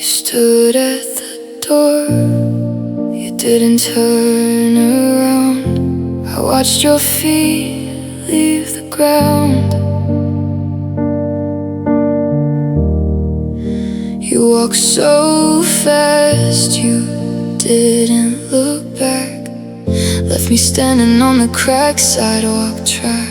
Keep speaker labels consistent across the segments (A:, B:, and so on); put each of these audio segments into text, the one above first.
A: You stood at the door, you didn't turn around. I watched your feet leave the ground. You walked so fast, you didn't look back. Left me standing on the cracked sidewalk track.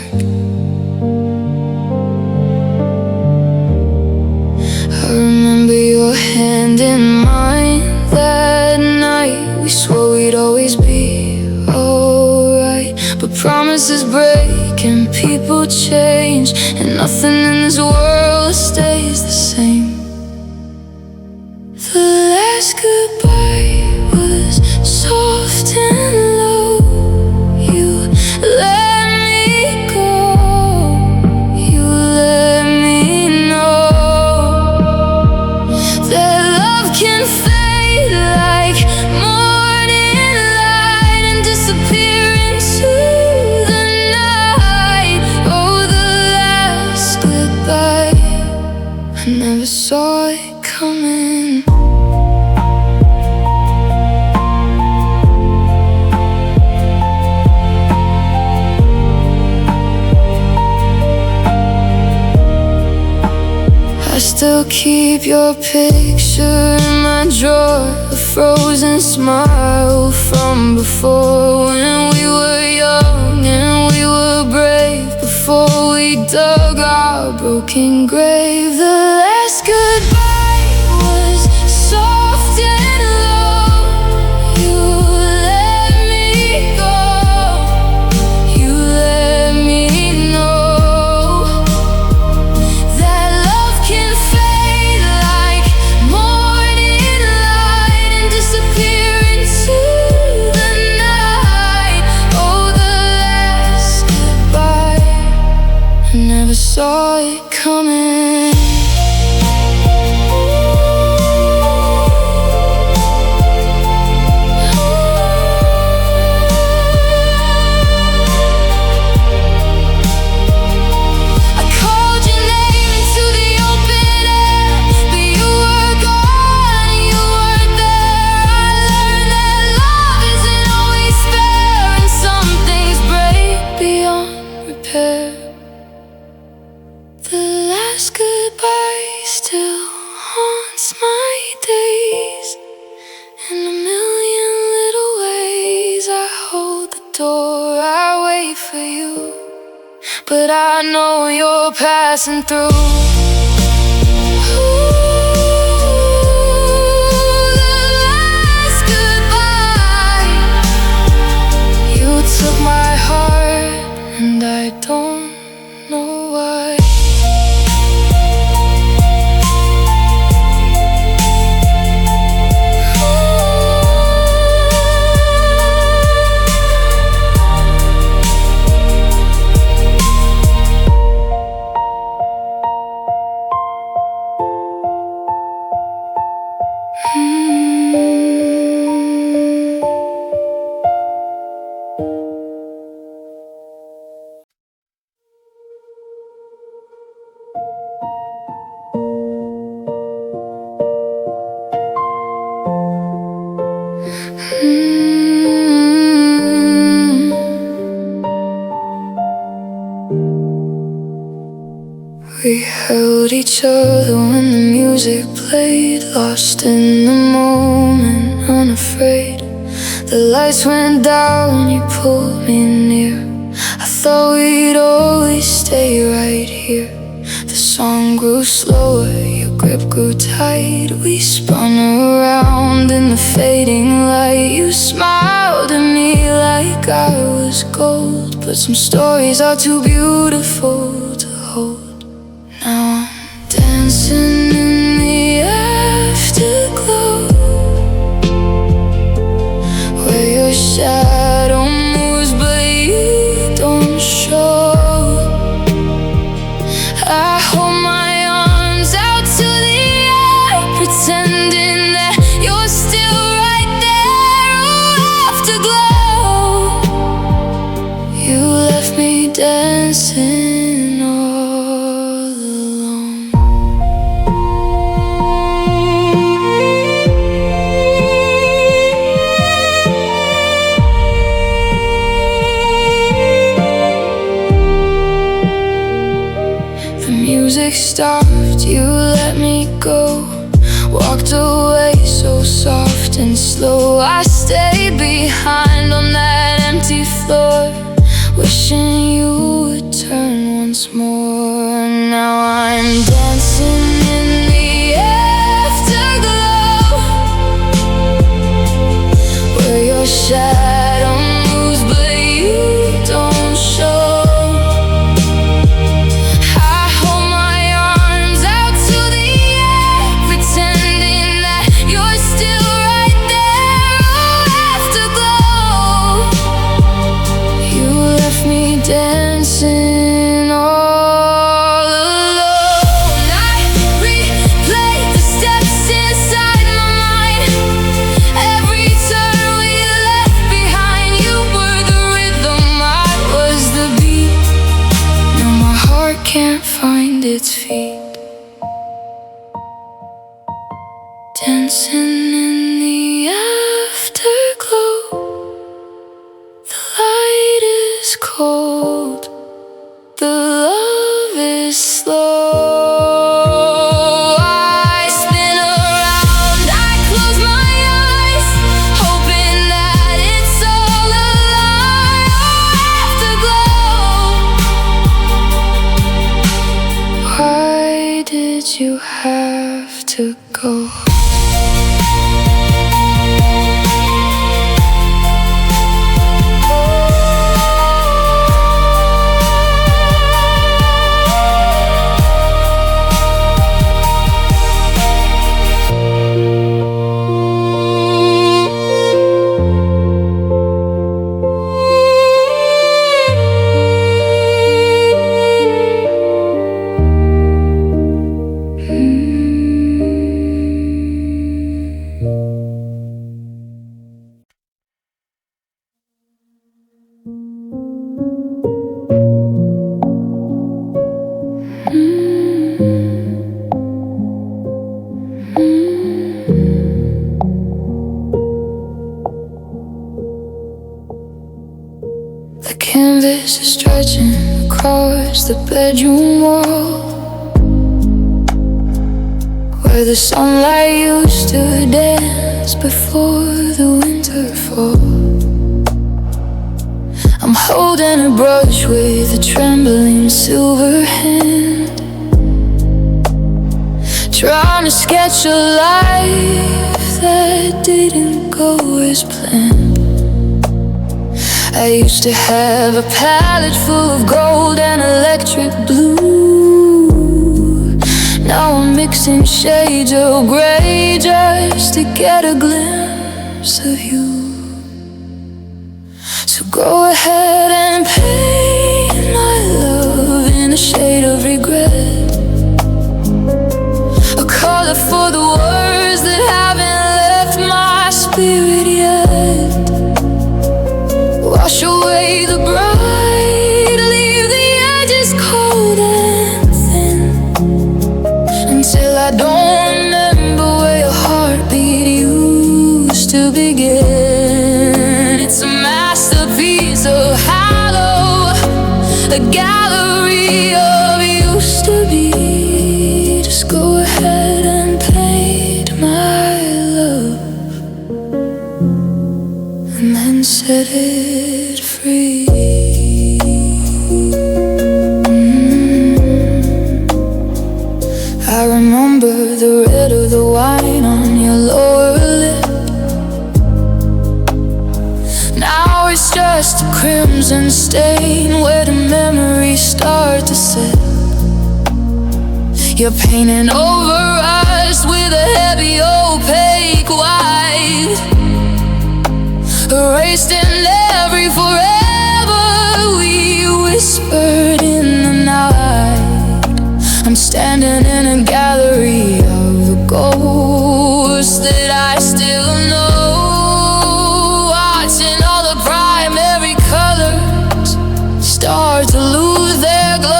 A: I remember your hand in mine that night. We swore we'd always be alright, but promises break and people change, and nothing in this world stays the same. The last goodbye was soft and low. You let me go, you let me know that love can fade like morning light and disappear into the night. Oh, the last goodbye, I never saw it coming. I still keep your picture in my drawer, a frozen smile from before, when we were young and we were brave, before we dug our broken grave. The last goodbye was soft and low. You let me go, you let me know that love can fade like morning light and disappear into the night. Oh, the last goodbye, I never saw it coming. I called your name into the open air, but you were gone, you weren't there. I learned that love isn't always fair, and some things break beyond repair. The last goodbye still haunts my days. In a million little ways, I hold the door, I wait for you, but I know you're passing through. Ooh, the last goodbye. You took my heart, and I don't know why. We held each other when the music played, lost in the moment, unafraid. The lights went down, you pulled me near. I thought we'd always stay right here. The song grew slower, your grip grew tight. We spun around in the fading light. You smiled at me like I was gold, but some stories are too beautiful to hold. Now I'm dancing in the afterglow, where your shadow moves but you don't show. I hold my arms out to the air, pretending that you're still right there. Oh, afterglow, you left me dancing go. Walked away so soft and slow. I stayed behind on that empty floor, wishing you would turn once more. Now I'm dancing in the afterglow, where your shadow moves but you don't show. Dancing all alone, I replay the steps inside my mind. Every turn we left behind, you were the rhythm, I was the beat. Now my heart can't find its feet. Dancing in the afterglow, the light is cold, the love is slow. I spin around, I close my eyes, hoping that it's all a lie. Oh, afterglow, why did you have to go? The canvas is stretching across the bedroom wall, where the sunlight used to dance before the winter fall. I'm holding a brush with a trembling silver hand, trying to sketch a life that didn't go as planned. I used to have a palette full of gold and electric blue. Now I'm mixing shades of gray just to get a glimpse of you. So go ahead and paint my love in a shade of regret, a color for the words that haven't left my spirit yet. Wash away the bright, leave the edges cold and thin, until I don't remember where your heartbeat used to begin. It's a masterpiece of hollow, a gallery of used to be. Just go ahead and paint my love, and then set it free. I remember the red of the wine on your lower lip. Now it's just a crimson stain where the memories start to set. You're painting over us with a heavy opaque white, erased in every forever we whispered in the night. I'm standing in a gallery of the ghosts that I still know, watching all the primary colors start to lose their glow.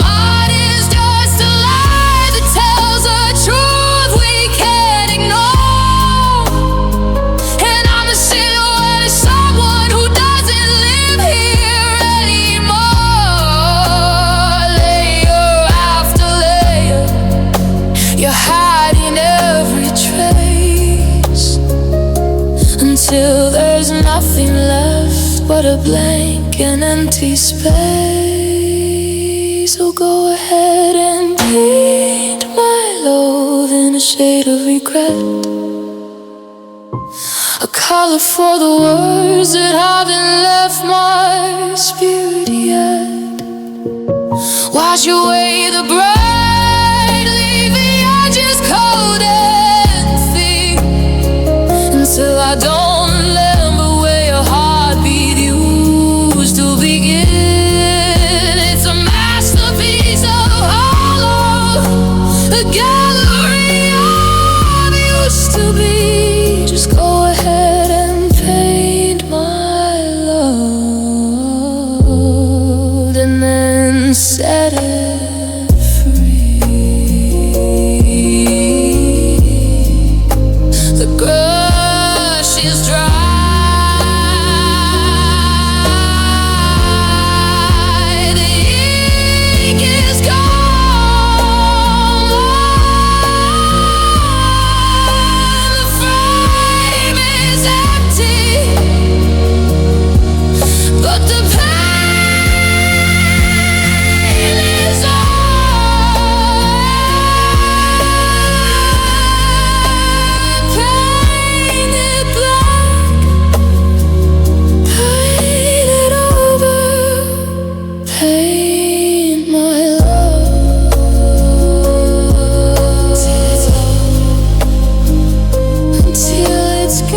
A: Art is just a lie that tells nothing left but a blank and empty space. So go ahead and paint my loathe in a shade of regret, a color for the words that haven't left my spirit yet. Wash away the bright, leave the edges cold and thick, until I don't remember where your heartbeat used to begin. It's a masterpiece of hollow, a gallery of used to be. Just go ahead and paint my love, and then set it free. The brush is dry, the ink is gone, the frame is empty, but the pain is on. Paint it black, paint it over, paint my love until it's gone.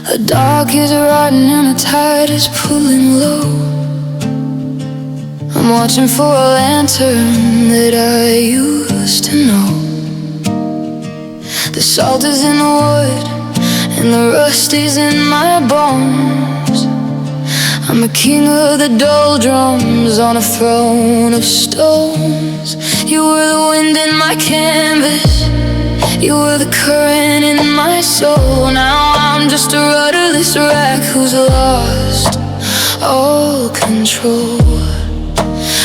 A: The dark is rotten and the tide is pulling low. I'm watching for a lantern that I used to know. The salt is in the wood and the rust is in my bones. I'm a king of the doldrums on a throne of stones. You were the wind in my canvas, you were the current in my soul. Now I'm just a rudderless wreck who's lost all control.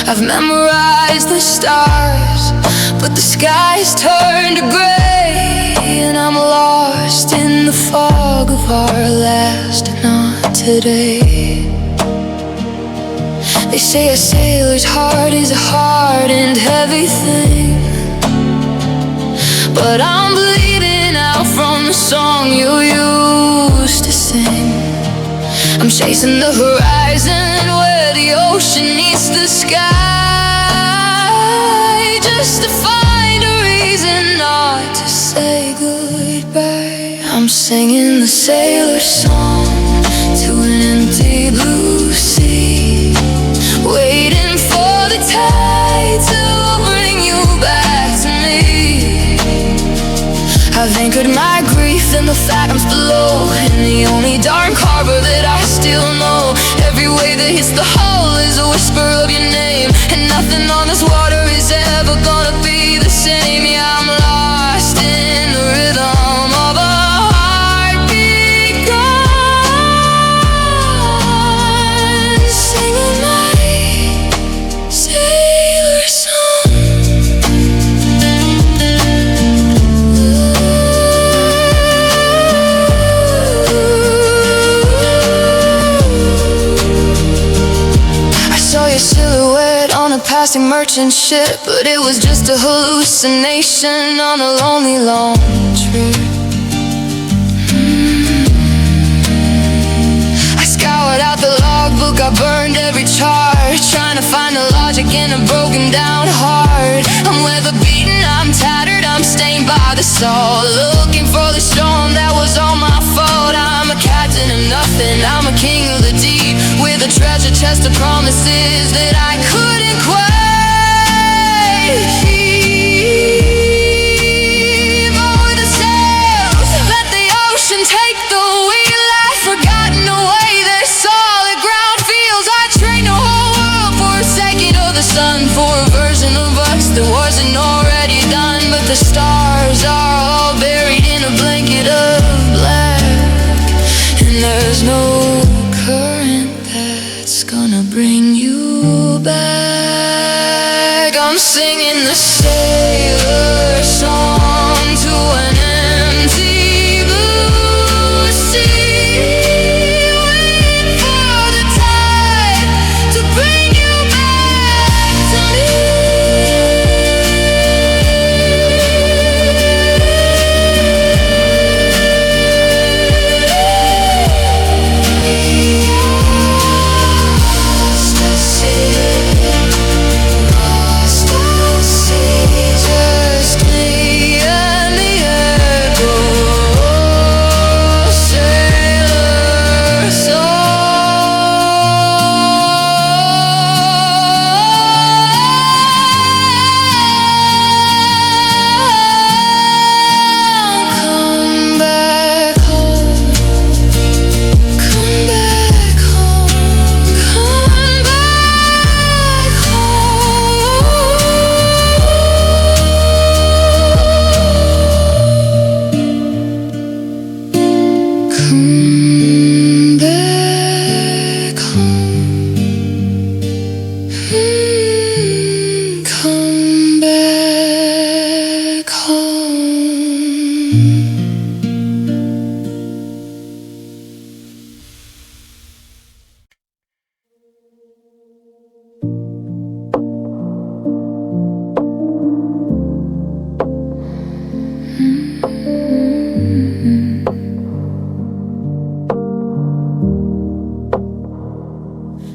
A: I've memorized the stars, but the sky's turned to gray, and I'm lost in the fog of our last not today. They say a sailor's heart is a hard and heavy thing, but I'm bleeding out from the song you used to sing. I'm chasing the horizon where the ocean meets the sky, just to find a reason not to say goodbye. I'm singing the sailor song to an empty blue sea, waiting for the tide to bring you back to me. I've anchored my grief in the fathoms below, in the only dark harbor that I still know. Every wave that hits the hull is a whisper of your name, and nothing on this water is ever gonna be the same. Yeah, I'm lost in the rhythm of a heartbeat gone, singing my sailor song. Silhouette on a passing merchant ship, but it was just a hallucination on a lonely long trip. I scoured out the logbook, I burned every chart, trying to find the logic in a broken down heart. I'm weather beaten, I'm tattered, I'm stained by the salt, looking for the storm that was all my fault. I'm a captain of nothing, I'm a king of the deep, with a treasure chest of promises that I couldn't quench. bring you back. I'm singing the sailor song to an empty blue sea, waiting for the tide to bring you back to me.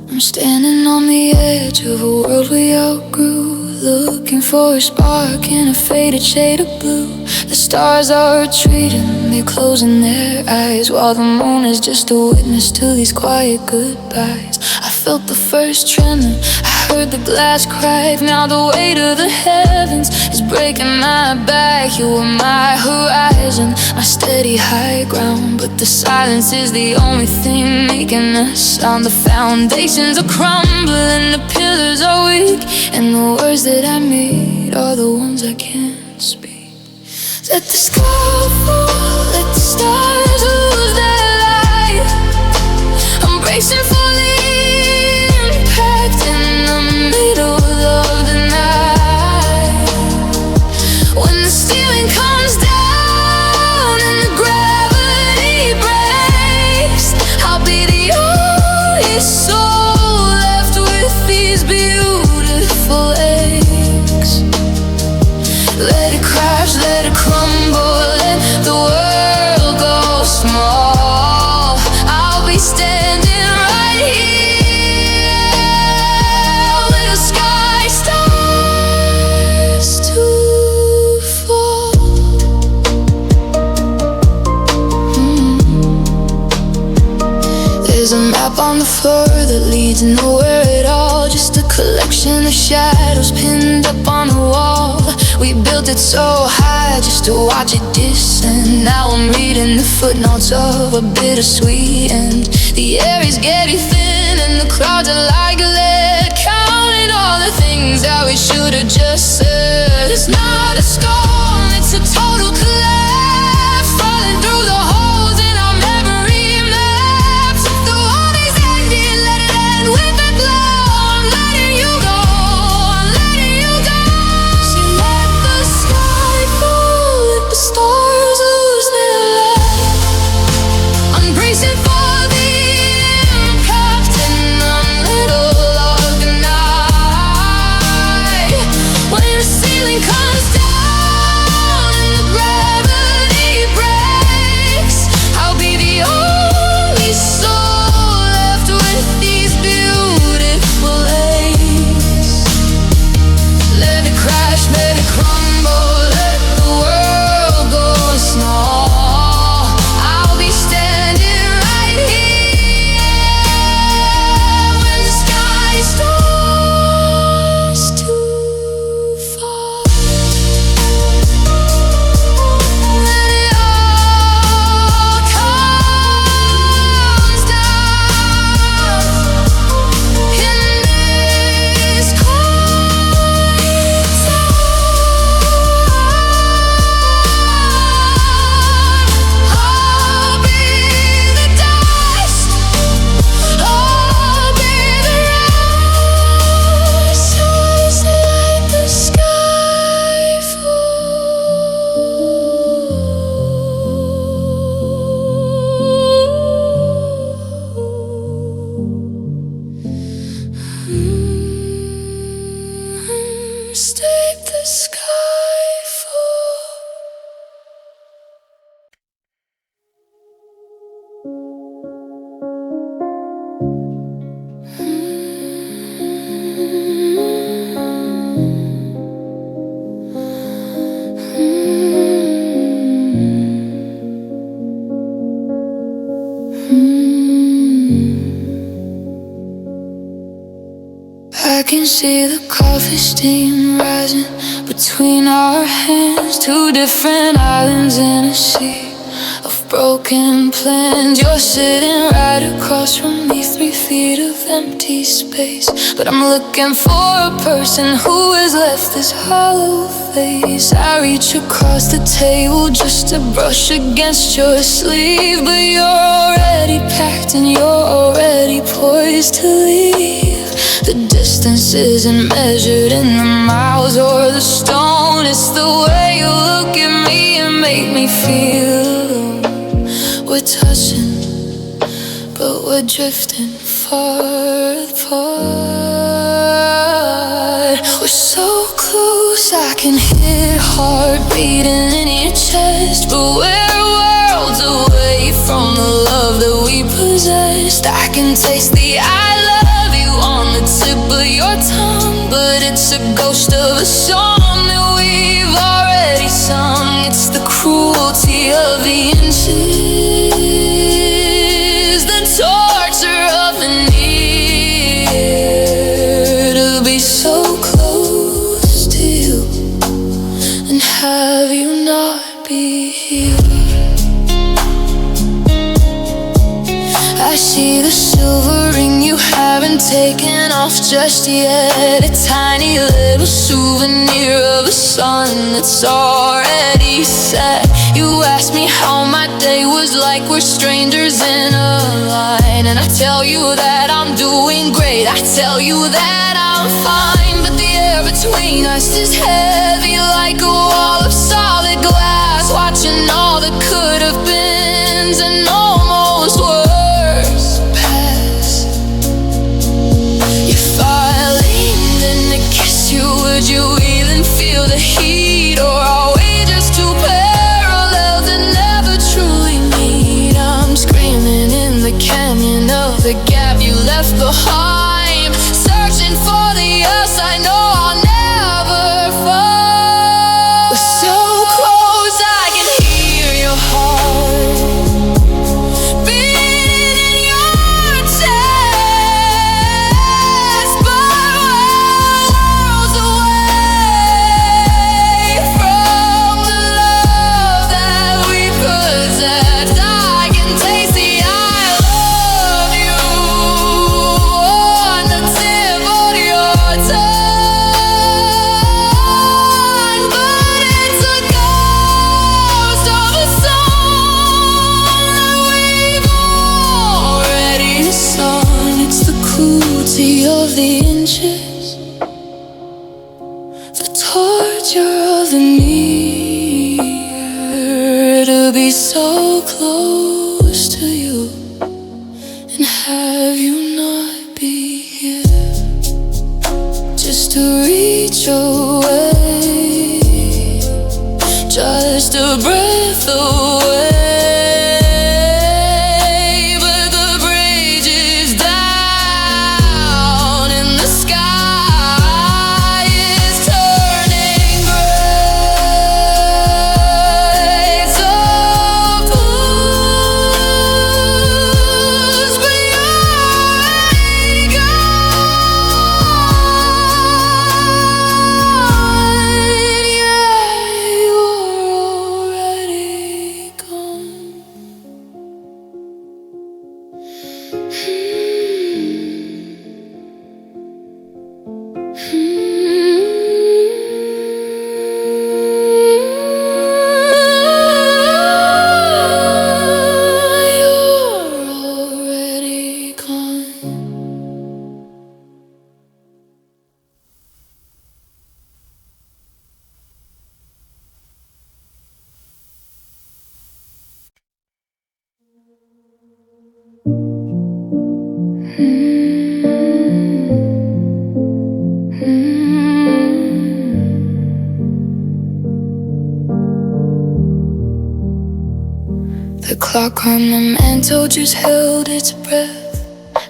A: I'm standing on the edge of a world we outgrew, looking for a spark in a faded shade of blue. The stars are retreating, they're closing their eyes, while the moon is just a witness to these quiet goodbyes. I felt the first tremor, I heard the glass crack. Now the weight of the heavens is breaking my back. You were my horizon, my steady high ground, but the silence is the only thing making us sound. The foundations are crumbling, the pillars are weak, and the words that I made are the ones I can't speak. Let the sky fall, let the stars lose their light. I'm bracing for the impact in the middle of the night. When the ceiling comes down and the gravity breaks, I'll be the only soul left with these beautiful aches. Let it crash, let it crumble, let the world go small. I'll be standing right here when the sky starts to fall. There's a map on the floor that leads nowhere at all, just a collection of shadows pinned up on the wall. We built it so high just to watch it descend. Now I'm reading the footnotes of a bittersweet end. The air is getting thin and the clouds are like lead, counting all the things that we should have just said. It's not a storm, it's a total collapse, falling through the holes in our memory maps. The world is ending, let it end with a glow. I'm letting you go, I'm letting you go. So let the sky fall, let the stars lose their light. I'm bracing for the impact in the middle of the night. When can see the coffee steam rising between our hands. Two different islands in a sea of broken plans. You're sitting right across from me, 3 feet of empty space. But I'm looking for a person who has left this hollow face. I reach across the table just to brush against your sleeve, but you're already packed and you're already poised to leave. The distance isn't measured in the miles or the stone. It's the way you look at me and make me feel. We're touching, but we're drifting far apart. We're so close, I can hear heart beating in your chest, but we're worlds away from the love that we possessed. I can taste the I love you on the tip of your tongue, but it's a ghost of a song that we've already sung. It's the cruelty of the inches, the torture of the near, to be so close to you and have you not be here. I see the silver ring you haven't taken off just yet, a tiny little souvenir of a sun that's already set. You asked me how my day was like, we're strangers in a line, and I tell you that I'm doing great, I tell you that I'm fine, but the air between us is heavy like a wall of solid glass, watching all the could have beens and almost worse pass. If I leaned in to kiss you, would you even feel the heat, or are we just too parallel to never truly meet? I'm screaming in the canyon of the gap you left behind, searching for the us I know I'll never find. We're so close, I can hear your heart beating in your chest, but we're worlds away from the love that we possess. I can taste the I love you on the tip of your tongue, but it's a ghost of a song that we've already sung. It's the cruelty of the inches, the torture of the near, to be so close to you and have you not be here, just to reach away, just a breath away. But the bridge is down and the sky is turning gray. So close, but you're already gone. Yeah, you're already gone. You're already gone. The clock on the mantle just held its breath,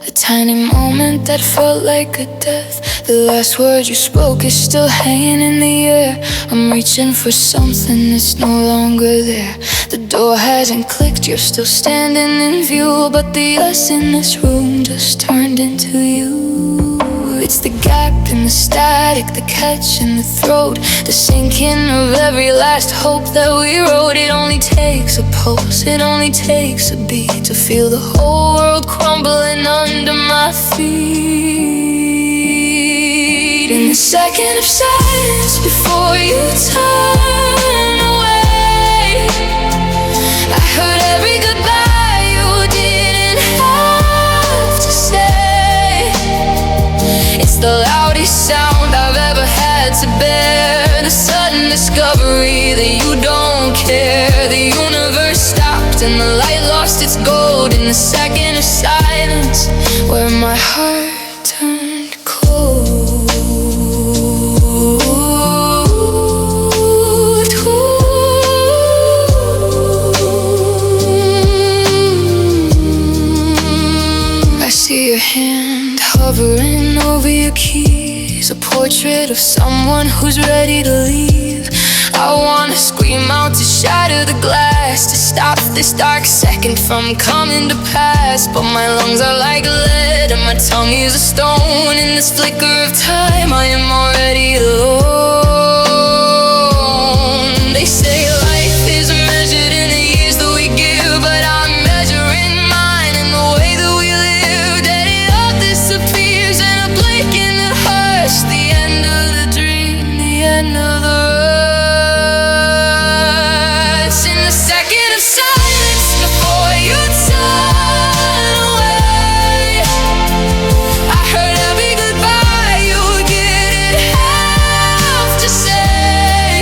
A: a tiny moment that felt like a death. The last word you spoke is still hanging in the air. I'm reaching for something that's no longer there. The door hasn't clicked, you're still standing in view, but the us in this room just turned into you. It's the gap in the static, the catch in the throat, the sinking of every last hope that we wrote. It only takes a pulse, it only takes a beat to feel the whole world crumbling under my feet. In the second of silence before you turn away, I heard every goodbye you didn't have to say. It's the loudest sound I've ever had to bear, the sudden discovery that you don't care. The universe stopped and the light lost its gold in the second of silence, where my heart turned cold. I see your hand hovering over your keys, a portrait of someone who's ready to leave. I wanna scream out to shatter the glass, to stop this dark second from coming to pass. But my lungs are like lead and my tongue is a stone. In this flicker of time I am already alone. They say life is measured in the years that we give, but I'm measuring mine in the way that we live. That it all disappears in a blink in the hush, the end of the dream, the end of the rush. In the second of silence before you turn away, I heard every goodbye you didn't have to say.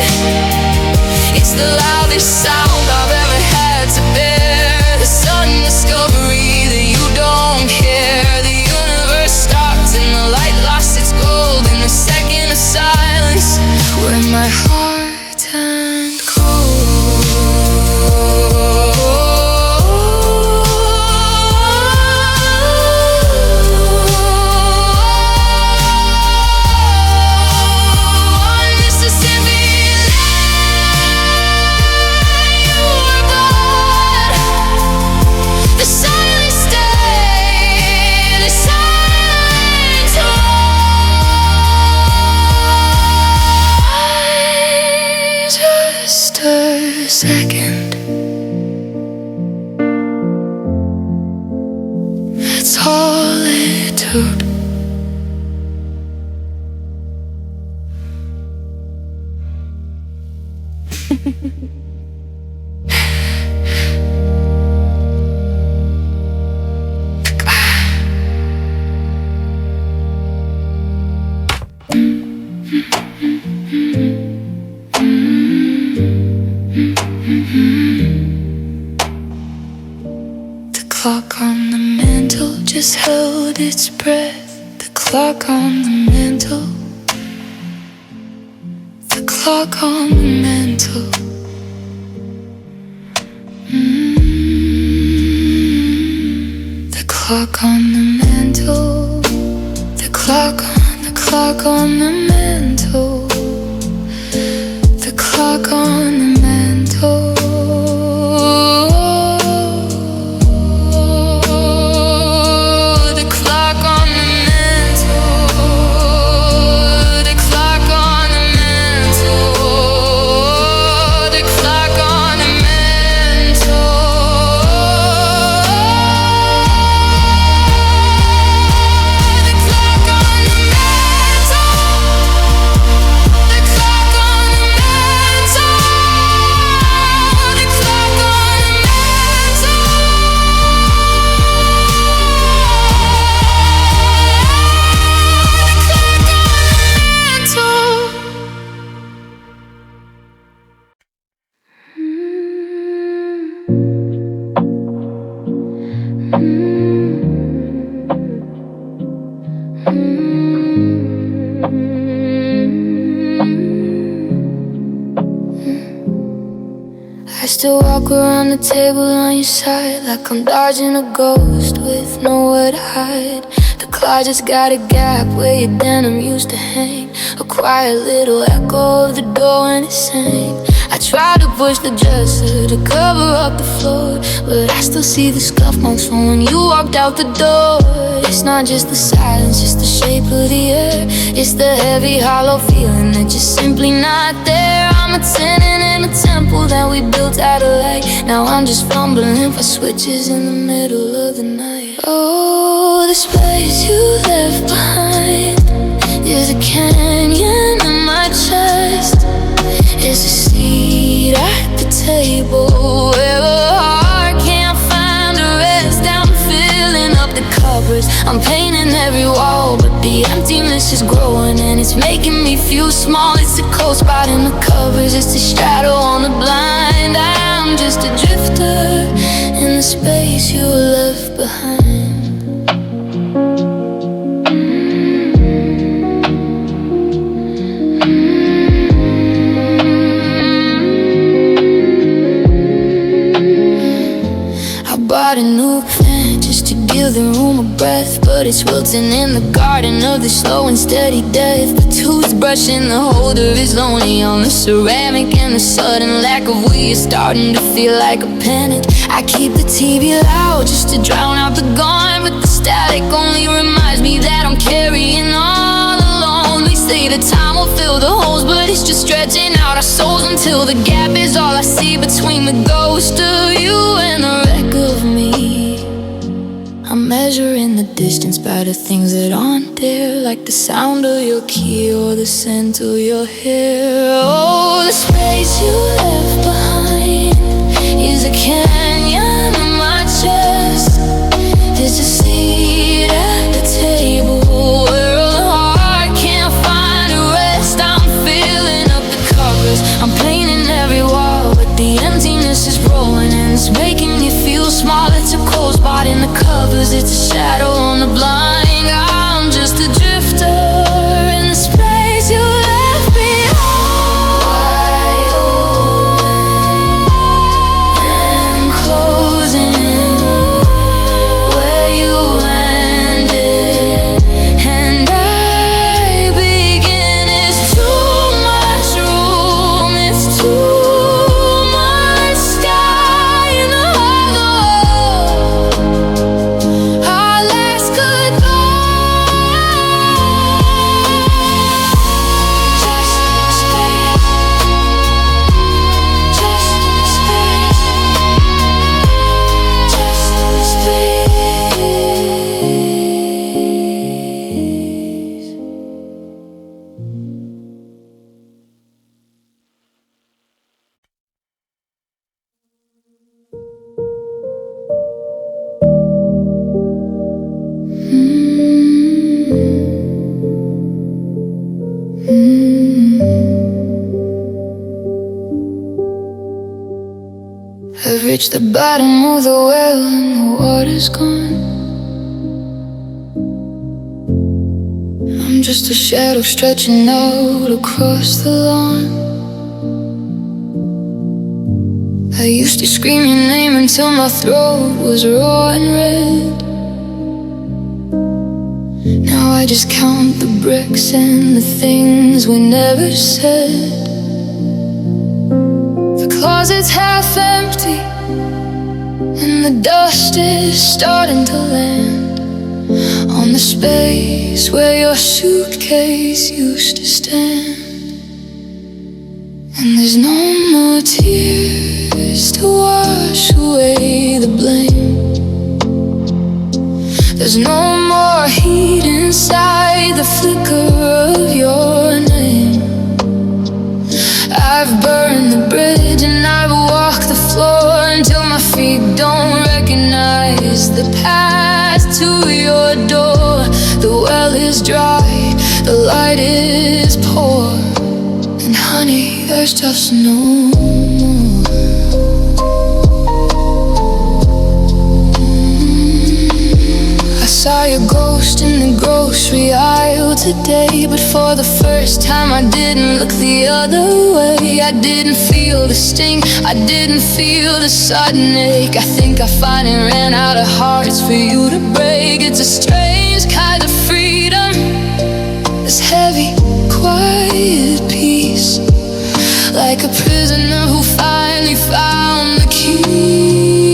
A: It's the loudest sound I've ever had to bear, the sudden discovery that you don't care. The universe stopped and the light lost its gold in the second of silence, where my heart turned cold. On Mississippi land, you were blood. The silent stay, the silent hold. Just a second, that's all it took. The clock on the mantle just held its breath. The clock on the mantle, the clock on the mantle. The clock on the mantle, the clock on the mantle, the clock on the mantle. The clock on the mantle, the clock on the mantle, the clock on the mantle. The clock on the mantle, the clock on the mantle, the clock on the I still walk around the table on your side like I'm dodging a ghost with nowhere to hide. The closet's got a gap where your denim used to hang, a quiet little echo of the door when it sang. I tried to push the dresser to cover up the floor, but I still see the scuff marks from when you walked out the door. It's not just the silence, it's the shape of the air. It's the heavy, hollow feeling that you're simply not there. I'm a tenant in a temple that we built out of light. Now I'm just fumbling for switches in the middle of the night. Oh, the space you left behind is a canyon in my chest. It's a seat at the table where a heart can't find a rest. I'm filling up the cupboards, I'm painting every wall, but the emptiness is growing and it's making me feel small. It's a cold spot in the covers, it's a shadow on the blind. I'm just a drifter in the space you left behind. Bought a new plant just to give the room a breath, but it's wilting in the garden of the slow and steady death. The toothbrush in the holder is lonely on the ceramic, and the sudden lack of weed is starting to feel like a panic. I keep the TV loud just to drown out the gone, but the static only reminds me that I'm carrying all alone. They say the time will fill the holes, but it's just stretching out our souls until the gap is all I see between the ghost of you and the wreck of me. I'm measuring the distance by the things that aren't there, like the sound of your key or the scent of your hair. Oh, the space you left behind is a canyon in my chest. It's a seat at the table where a heart can't find a rest. I'm filling up the covers, I'm painting every wall, but the emptiness is rolling and it's making me feel small. It's a cold spot in the covers, it's a shadow on the blind. I'm just a drifter in the space you left behind. Wide open and closing where you ended, and I begin. It's too much room, it's too much sky in the hollow. Our last goodbye, just space, just space, just space. I've reached the bottom of the well and the water's gone. I'm just a shadow stretching out across the lawn. I used to scream your name until my throat was raw and red. Now I just count the bricks and the things we never said. The closet's half empty and the dust is starting to land on the space where your suitcase used to stand. And there's no more tears to wash away the blame. There's no more heat inside the flicker of your name. I've burned the bridge and I've walked the floor until my feet don't recognize the path to your door. The well is dry, the light is poor, and honey, there's just no more. I saw your ghost in the grocery aisle today, but for the first time I didn't look the other way. I didn't feel the sting, I didn't feel the sudden ache. I think I finally ran out of hearts for you to break. It's a strange kind of freedom, this heavy, quiet peace, like a prisoner who finally found the key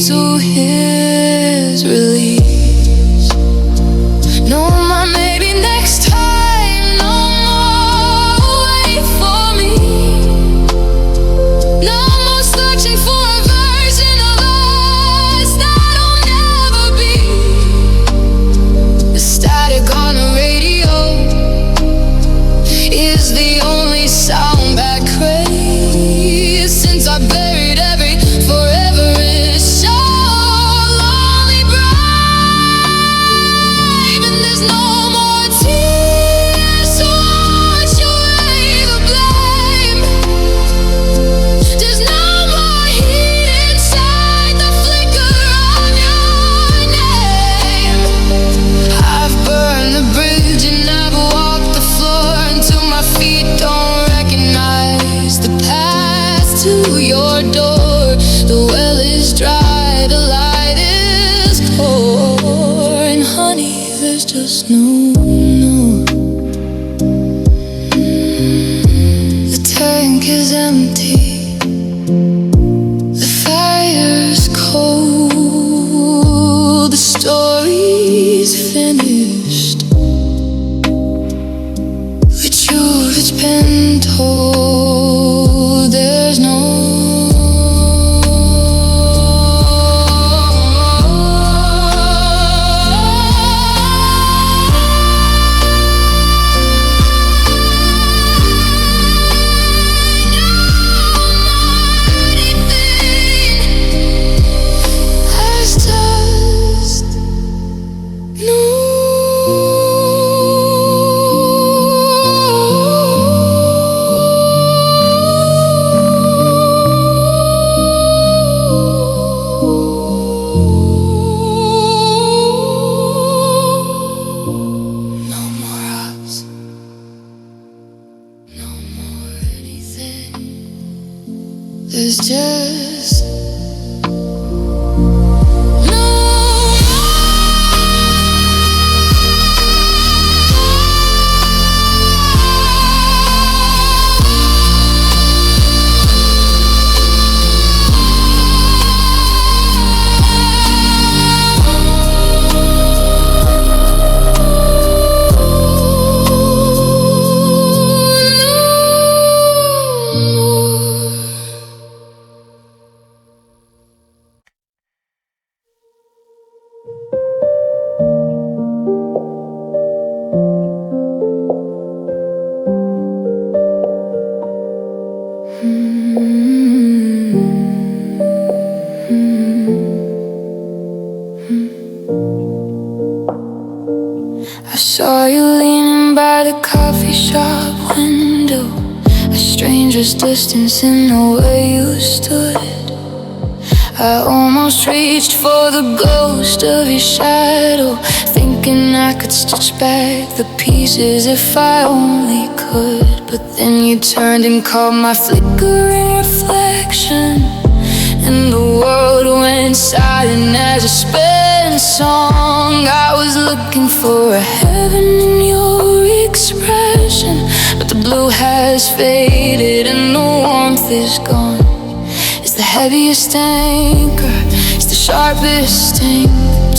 A: to his release. just no. The tank is empty, the fire's cold, the story's finished. The truth has been told, there's no there's just I saw you leaning by the coffee shop window, a stranger's distance in the way you stood. I almost reached for the ghost of your shadow, thinking I could stitch back the pieces if I only could. But then you turned and caught my flickering reflection, and the world went silent as a spent song. I was looking for a heaven in your expression, but the blue has faded and the warmth is gone. It's the heaviest anchor, it's the sharpest sting,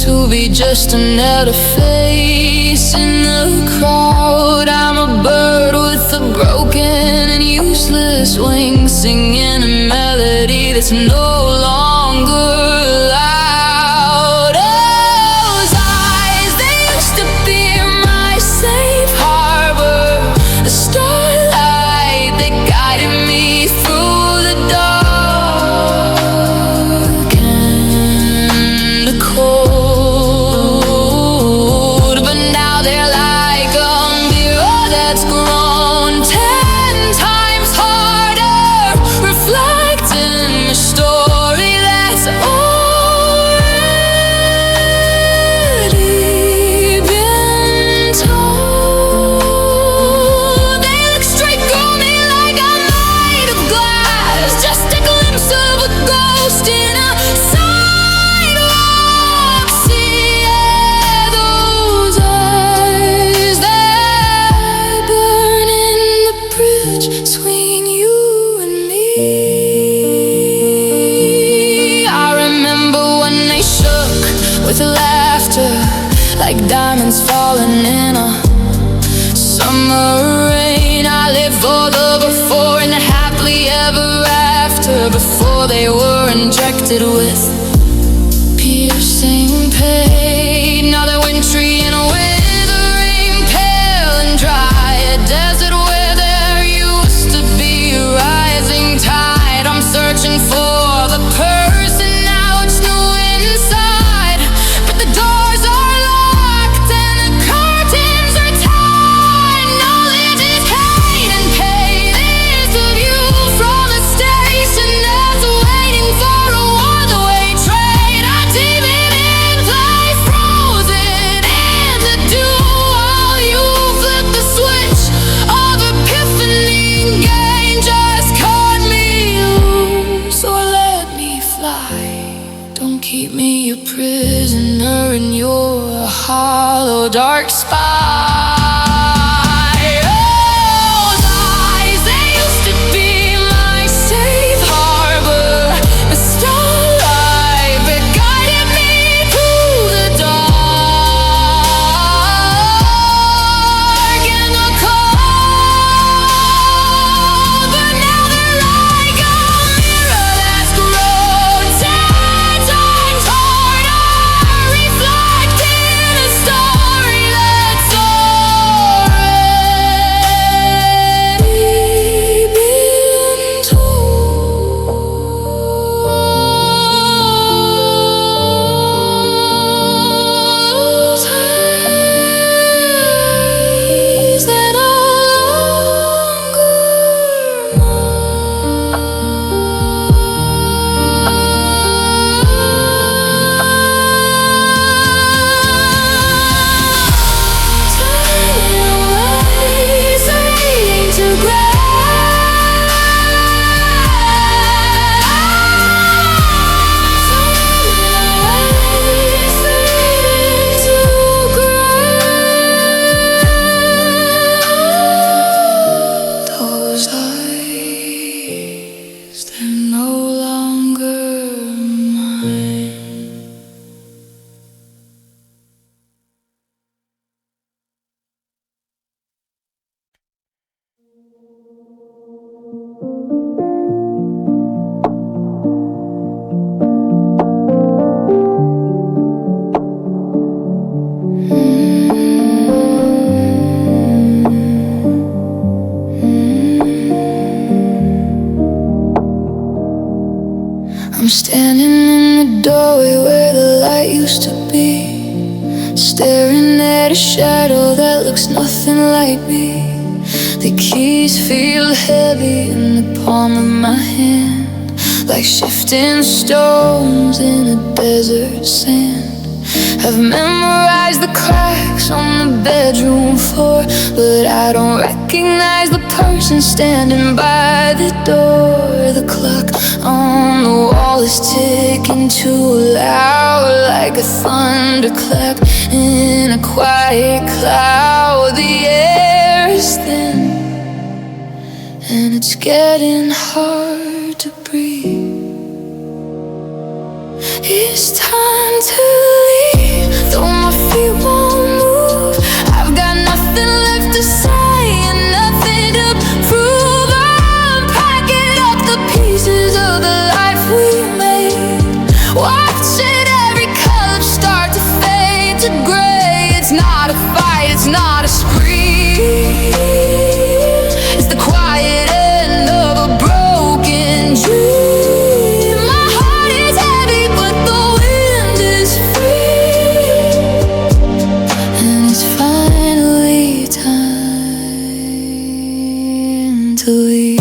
A: to be just another face in the crowd. I'm a bird with a broken and useless wing, singing a melody that's no longer loud. Those eyes, they used to be my safe harbor, the starlight that guided me through the dark and the cold. But now they're like a mirror that's grown 10 times harder, reflecting the story that's already been told. They look straight through me like I'm made of glass, just a glimpse of a ghost in a sidewalk. See, yeah, those eyes that burn in the bridge between you and me. I remember when they shook with laughter, like diamonds falling in a summer rain. I lived for the before and the happily ever after, before they were injected with piercing pain. Now they're wintry and withering, pale and dry, a desert where there used to be a rising tide. I'm searching for the person, now it's new inside, but the doors are locked and the curtains are tied. Knowledge is pain and pain is the view from the station that's waiting for a one-way train. A TV in place, frozen in the dew, while you flip the switch of epiphany. Game just cut me loose, or let me fly. Don't keep me a prisoner in your hollow dark spirals. Eyes, they used to be my safe harbor, a starlight that guided me through the dark and the cold. But now they're like a mirror that's grown 10 times harder, reflecting a story that's already been told. Eyes that are those eyes, they're no longer mine. I'm standing in the doorway where the light used to be, staring at a shadow that looks nothing like me. The keys feel heavy in the palm of my hand, like shifting stones in a desert sand. I've memorized the cracks on the bedroom floor, but I don't recognize the person standing by the door. The clock on the wall is ticking too loud, like a thunderclap in a quiet cloud. The air is thin, and it's getting hard to breathe. It's time to leave, though my feet won't move. I've got nothing left to say and nothing to prove. I'm packing up the pieces of the life we made, watching every color start to fade to gray. It's not a fight, it's not a spree, it's the quiet end of a broken dream. To leave.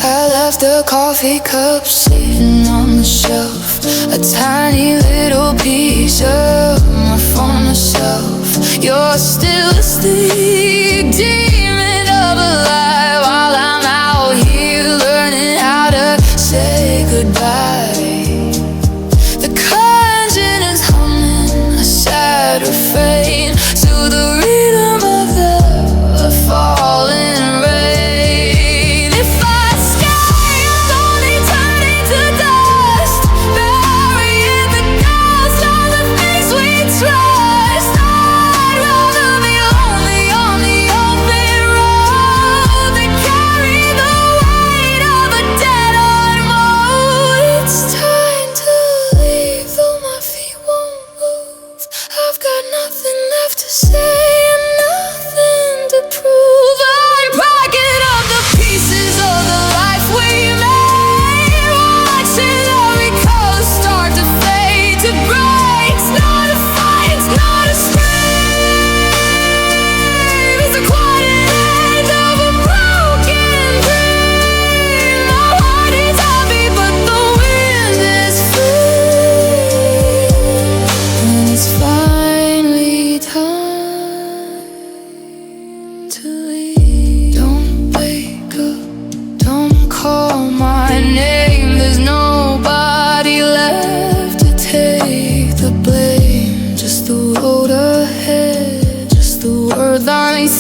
A: I left the coffee cup sitting on the shelf, a tiny little piece of my former self. You're still asleep, demon of a lie, while I'm out here learning how to say goodbye. The conscience is humming a sad refrain to the rhythm of the falling rain. If I stay, I'm only turning to dust, burying the ghost of the things we trust. I'd rather be lonely on the open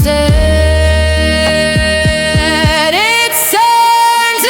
A: instead. It's time to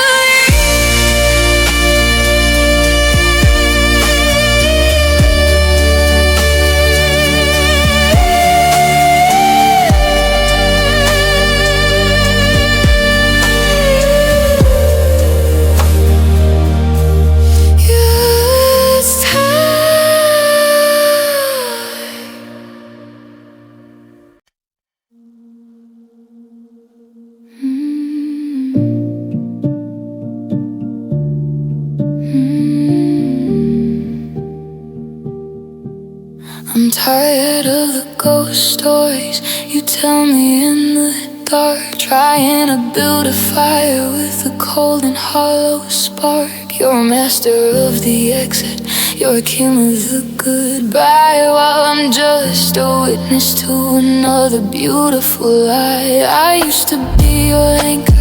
A: I'm tired of the ghost stories you tell me in the dark, trying to build a fire with a cold and hollow spark. You're a master of the exit, you're a king of the goodbye, while I'm just a witness to another beautiful lie. I used to be your anchor,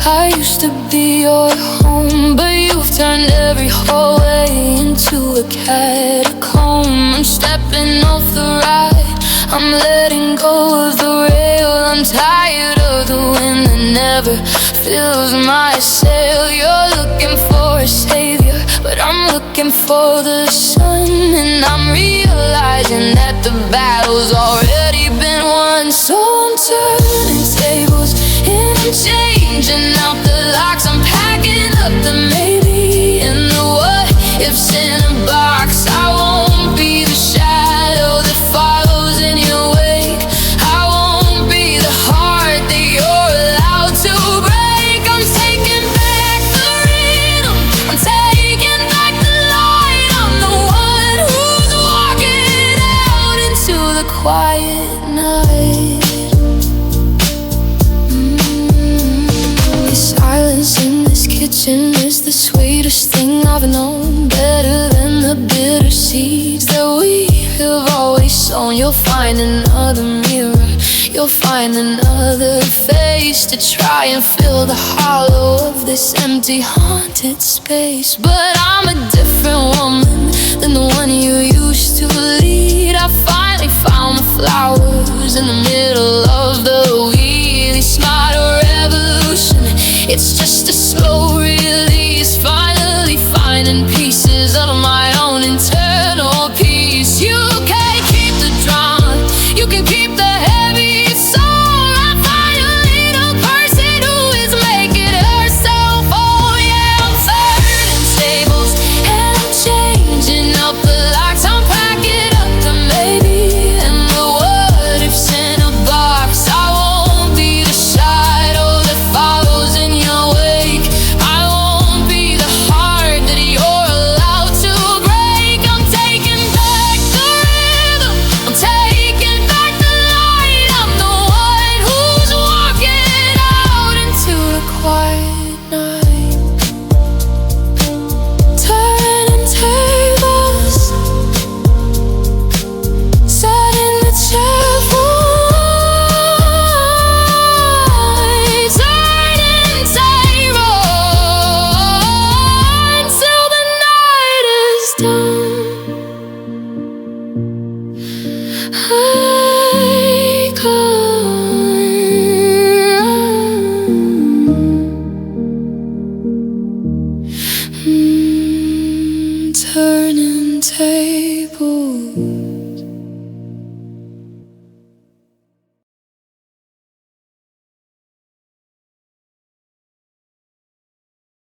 A: I used to be your home, but you've turned every hallway into a catacomb. I'm stepping off the ride, I'm letting go of the rail. I'm tired of the wind that never fills my sail. You're looking for a savior, but I'm looking for the sun, and I'm realizing that the battle's already been won. So I'm turning tables and I'm changing out the locks. I'm packing up the maybe and the what ifs in a box. I won't be the shadow that follows in your wake. I won't be the heart that you're allowed to break. I'm taking back the rhythm, I'm taking back the light. I'm the one who's walking out into the quiet night. Silence in this kitchen is the sweetest thing I've known, better than the bitter seeds that we have always sown. You'll find another mirror, you'll find another face to try and fill the hollow of this empty haunted space. But I'm a different woman than the one you used to lead. I finally found the flowers in the middle of the weed. It's not a revolution, it's just a slow release. Finally finding pieces of my own internal peace. You can keep the drama, you can keep the heavy soul. I find a little person who is making herself whole. Yeah, I'm turning tables and I'm changing up the locks. I'm packing up the maybe and the what ifs in a box. I won't be the shadow that follows in your wake. I won't be the heart that you're allowed to break. I'm taking back the rhythm, I'm taking back the light. I'm the one who's walking out into the quiet night. Turning tables, setting the table. Turning tables until the night is done.